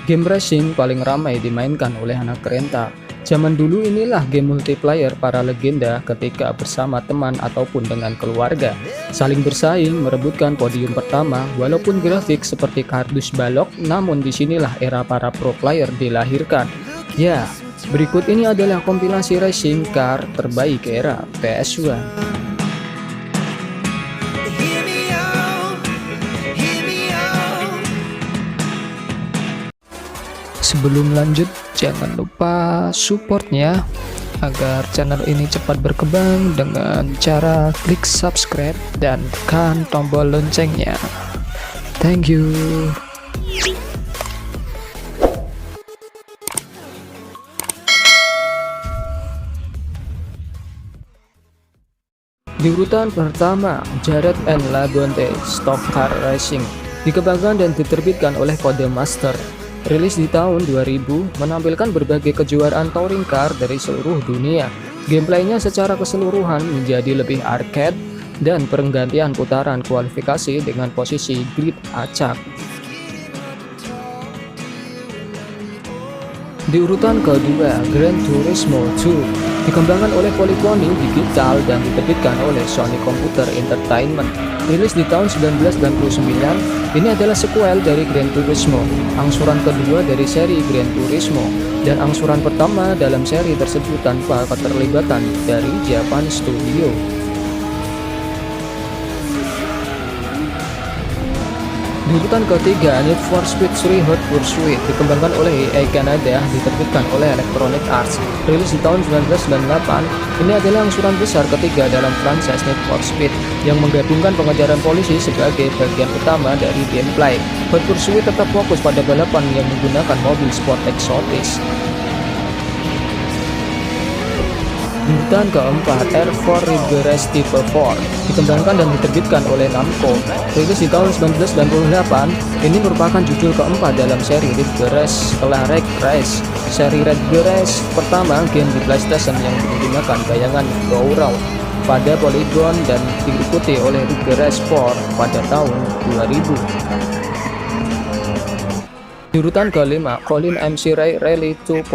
Game racing paling ramai dimainkan oleh anak renta. Zaman dulu inilah game multiplayer para legenda ketika bersama teman ataupun dengan keluarga. Saling bersaing merebutkan podium pertama walaupun grafik seperti kardus balok, namun disinilah era para pro player dilahirkan. Ya, berikut ini adalah kompilasi racing car terbaik era PS1. Sebelum lanjut, jangan lupa supportnya agar channel ini cepat berkembang dengan cara klik subscribe dan tekan tombol loncengnya. Thank you. Di urutan pertama, Jared and Labonte Stock Car Racing dikembangkan dan diterbitkan oleh Codemaster. Rilis di tahun 2000, menampilkan berbagai kejuaraan touring car dari seluruh dunia. Gameplaynya secara keseluruhan menjadi lebih arcade dan pergantian putaran kualifikasi dengan posisi grid acak. Di urutan kedua, Gran Turismo 2 dikembangkan oleh Polyphony Digital dan diterbitkan oleh Sony Computer Entertainment. Rilis di tahun 1999, ini adalah sequel dari Gran Turismo, angsuran kedua dari seri Gran Turismo, dan angsuran pertama dalam seri tersebut tanpa keterlibatan dari Japan Studio. Di urutan ketiga, Need for Speed 3 Hot Pursuit dikembangkan oleh EA Canada, diterbitkan oleh Electronic Arts. Rilis di tahun 1998, ini adalah angsuran besar ketiga dalam franchise Need for Speed yang menggabungkan pengejaran polisi sebagai bagian utama dari gameplay. Hot Pursuit tetap fokus pada balapan yang menggunakan mobil sport eksotis. Urutan keempat, Air 4 Ridge Race Type 4 dikembangkan dan diterbitkan oleh Namco. Rilis di tahun 1998, ini merupakan judul keempat dalam seri Ridge Race setelah Wreck Race. Seri Ridge Race pertama game di PlayStation yang menggunakan bayangan Go Round pada poligon dan diikuti oleh Ridge Race 4 pada tahun 2000. Di urutan kelima, Colin MC Rally 2.0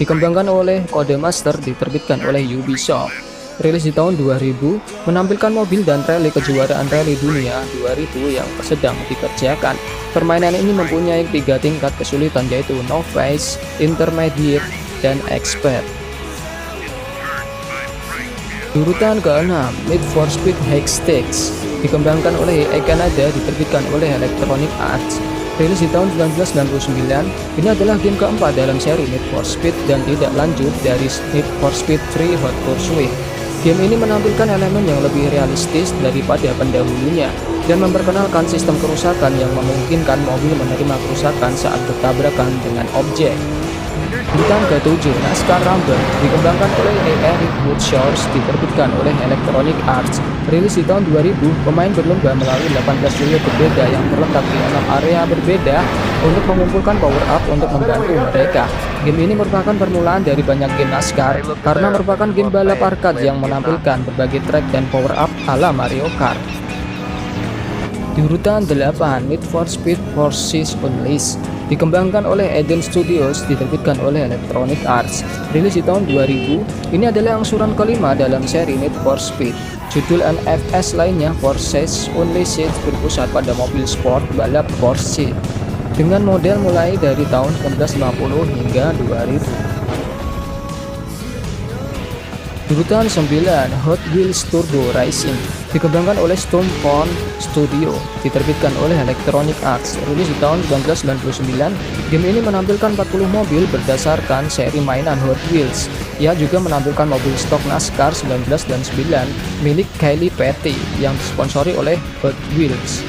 dikembangkan oleh Codemaster, diterbitkan oleh Ubisoft. Rilis di tahun 2000, menampilkan mobil dan rally kejuaraan rally dunia 2000 yang sedang dikerjakan. Permainan ini mempunyai 3 tingkat kesulitan, yaitu Novice, Intermediate, dan Expert. Urutan ke-6, Need for Speed High Stakes dikembangkan oleh EA Canada, diterbitkan oleh Electronic Arts. Rilis di tahun 1999, ini adalah game keempat dalam seri Need for Speed dan tidak lanjut dari Need for Speed 3 Hot Pursuit. Game ini menampilkan elemen yang lebih realistis daripada pendahulunya dan memperkenalkan sistem kerusakan yang memungkinkan mobil menerima kerusakan saat bertabrakan dengan objek. Urutan ke-7, NASCAR Rumble dikembangkan oleh Eric Woodshores, diterbitkan oleh Electronic Arts. Rilis di tahun 2000, pemain berlomba melalui 18 unit berbeda yang terletak di 6 area berbeda untuk mengumpulkan power up untuk membantu mereka. Game ini merupakan permulaan dari banyak game NASCAR karena merupakan game balap arcade yang menampilkan berbagai track dan power up ala Mario Kart. Di urutan 8, Need for Speed Forces Unleashed dikembangkan oleh Eden Studios, diterbitkan oleh Electronic Arts. Rilis di tahun 2000, ini adalah angsuran kelima dalam seri Need for Speed. Judul NFS lainnya, Forces Unleashed, berpusat pada mobil sport balap Porsche dengan model mulai dari tahun 1950 hingga 2000. Urutan 9, Hot Wheels Turbo Racing dikembangkan oleh Stormfront Studio, diterbitkan oleh Electronic Arts. Rilis di tahun 1999, game ini menampilkan 40 mobil berdasarkan seri mainan Hot Wheels. Ia juga menampilkan mobil stok NASCAR 1999 milik Kylie Petty yang disponsori oleh Hot Wheels.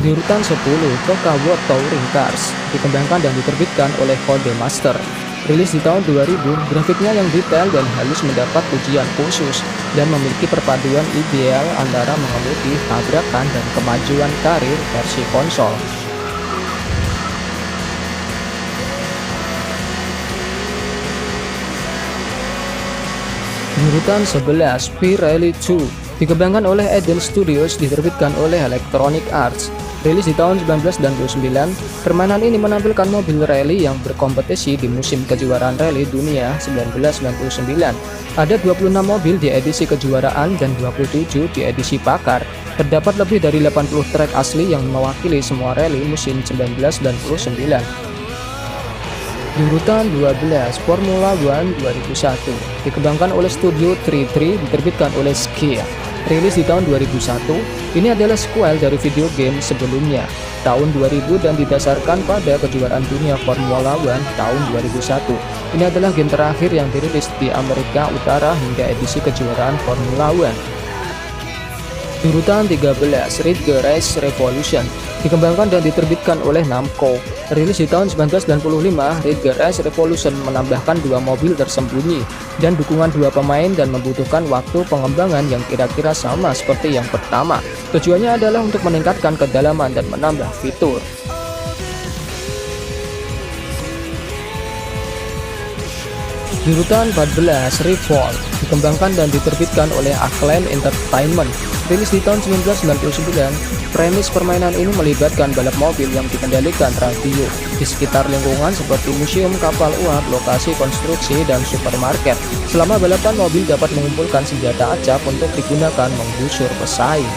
Di urutan 10, Coca World Touring Cars dikembangkan dan diterbitkan oleh Codemaster. Rilis di tahun 2000, grafiknya yang detail dan halus mendapat pujian khusus dan memiliki perpaduan ideal antara mengemudi, tabrakan, dan kemajuan karir versi konsol. Di urutan 11, P-Rally 2 dikembangkan oleh Eden Studios, diterbitkan oleh Electronic Arts. Rilis di tahun 1999, permainan ini menampilkan mobil rally yang berkompetisi di musim kejuaraan rally dunia 1999. Ada 26 mobil di edisi kejuaraan dan 27 di edisi pakar. Terdapat lebih dari 80 trek asli yang mewakili semua rally musim 1999. Di urutan 12, Formula One 2001 dikembangkan oleh studio 33, diterbitkan oleh Skia. Rilis di tahun 2001, ini adalah sequel dari video game sebelumnya, tahun 2000 dan didasarkan pada kejuaraan dunia Formula One tahun 2001. Ini adalah game terakhir yang dirilis di Amerika Utara hingga edisi kejuaraan Formula One. Di urutan 13, Ridge Race Revolution dikembangkan dan diterbitkan oleh Namco. Rilis di tahun 1995, Ridge Race Revolution menambahkan 2 mobil tersembunyi dan dukungan 2 pemain dan membutuhkan waktu pengembangan yang kira-kira sama seperti yang pertama. Tujuannya adalah untuk meningkatkan kedalaman dan menambah fitur. Di urutan 14, Revolt dikembangkan dan diterbitkan oleh Acclaim Entertainment. Rilis di tahun 1999, premis permainan ini melibatkan balap mobil yang dikendalikan radio di sekitar lingkungan seperti museum kapal uap, lokasi konstruksi, dan supermarket. Selama balapan, mobil dapat mengumpulkan senjata acak untuk digunakan menggusur pesaing.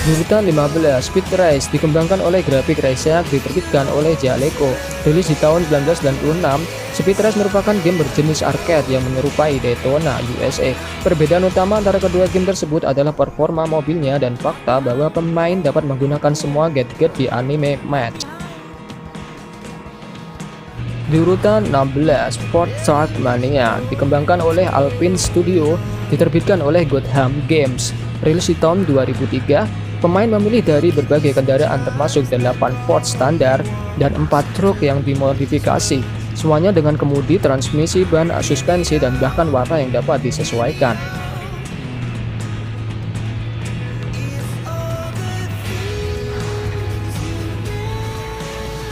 Di urutan 15, Speed Race dikembangkan oleh Graphic Racer, diterbitkan oleh Jaleco. Rilis di tahun 1996, Speed Race merupakan game berjenis arcade yang menyerupai Daytona USA. Perbedaan utama antara kedua game tersebut adalah performa mobilnya dan fakta bahwa pemain dapat menggunakan semua gadget di anime match. Di urutan 16, Sport Truck Mania dikembangkan oleh Alpine Studio, diterbitkan oleh Gotham Games. Rilis di tahun 2003, pemain memilih dari berbagai kendaraan termasuk 8 Ford standar dan 4 truk yang dimodifikasi, semuanya dengan kemudi, transmisi, ban, suspensi, dan bahkan warna yang dapat disesuaikan.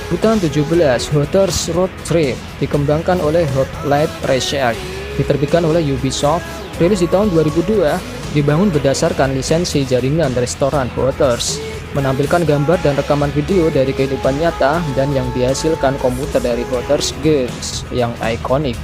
Urutan 17, Hooters Road Trip dikembangkan oleh Hot Light Racer, diterbitkan oleh Ubisoft. Rilis di tahun 2002, dibangun berdasarkan lisensi jaringan restoran Hooters, menampilkan gambar dan rekaman video dari kehidupan nyata dan yang dihasilkan komputer dari Hooters Games yang ikonik.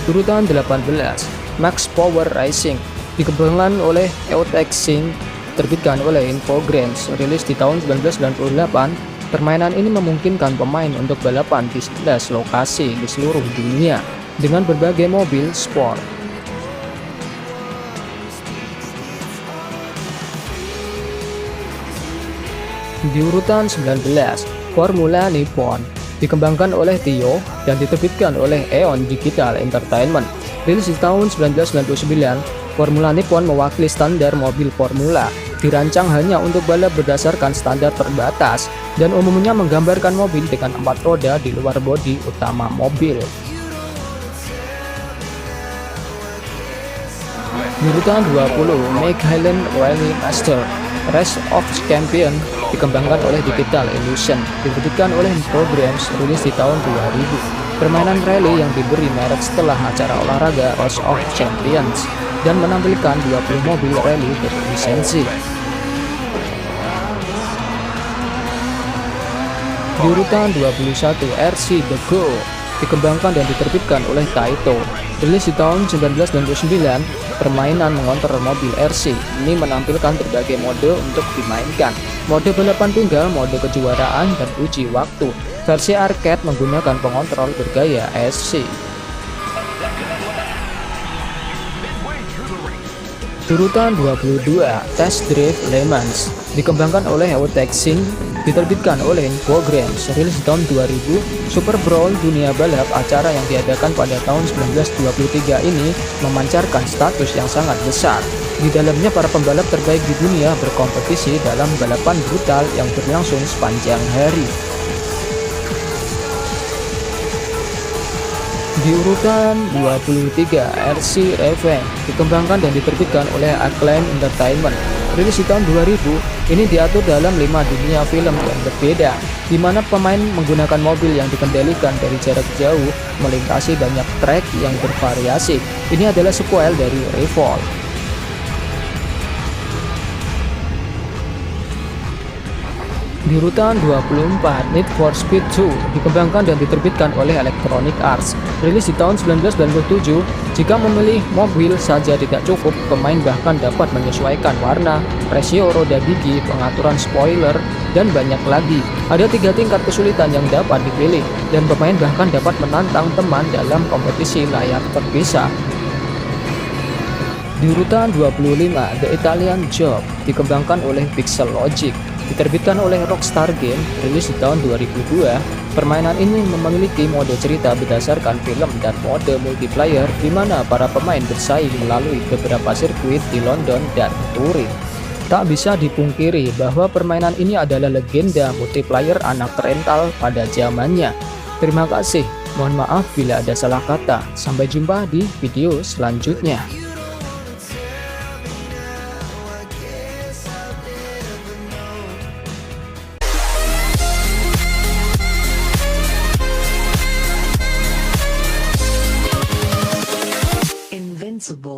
Urutan 18, Max Power Racing dikembangkan oleh Eutexin, terbitkan oleh Infogrames. Rilis di tahun 1998, permainan ini memungkinkan pemain untuk balapan di 11 lokasi di seluruh dunia dengan berbagai mobil sport. Di urutan 19, Formula Nippon dikembangkan oleh Tio dan diterbitkan oleh Eon Digital Entertainment. Rilis di tahun 1999, Formula Nippon mewakili standar mobil formula. Dirancang hanya untuk balap berdasarkan standar terbatas dan umumnya menggambarkan mobil dengan 4 roda di luar bodi utama mobil. Di urutan 20, Make Highland Rally Master Race of Champion dikembangkan oleh Digital Illusion, diterbitkan oleh Infogrames. Rilis di tahun 2000. Permainan rally yang diberi merek setelah acara olahraga Race of Champions dan menampilkan 20 mobil rally berlisensi. Di urutan 21, RC The Go dikembangkan dan diterbitkan oleh Taito. Rilis di tahun 1999, permainan mengontrol mobil RC ini menampilkan berbagai mode untuk dimainkan. Mode balapan tunggal, mode kejuaraan, dan uji waktu. Versi arcade menggunakan pengontrol bergaya SC. Urutan 22, Test Drive Le Mans dikembangkan oleh Eutexin, diterbitkan oleh Infogrames. Rilis di tahun 2000, Super Brawl dunia balap, acara yang diadakan pada tahun 1923 ini memancarkan status yang sangat besar. Di dalamnya para pembalap terbaik di dunia berkompetisi dalam balapan brutal yang berlangsung sepanjang hari. Di urutan 23, RC Revenge dikembangkan dan diterbitkan oleh Acclaim Entertainment. rilis di tahun 2000, ini diatur dalam 5 dunia film yang berbeda, di mana pemain menggunakan mobil yang dikendalikan dari jarak jauh melintasi banyak trek yang bervariasi. Ini adalah sequel dari Revolt. Di urutan 24, Need for Speed 2 dikembangkan dan diterbitkan oleh Electronic Arts. Rilis di tahun 1997, jika memilih mobil saja tidak cukup, pemain bahkan dapat menyesuaikan warna, rasio roda gigi, pengaturan spoiler, dan banyak lagi. Ada 3 tingkat kesulitan yang dapat dipilih, dan pemain bahkan dapat menantang teman dalam kompetisi layar terpisah. Di urutan 25, The Italian Job dikembangkan oleh Pixel Logic. Diterbitkan oleh Rockstar Games, rilis di tahun 2002, permainan ini memiliki mode cerita berdasarkan film dan mode multiplayer di mana para pemain bersaing melalui beberapa sirkuit di London dan Turin. Tak bisa dipungkiri bahwa permainan ini adalah legenda multiplayer anak rental pada zamannya. Terima kasih, mohon maaf bila ada salah kata. Sampai jumpa di video selanjutnya. Invincible.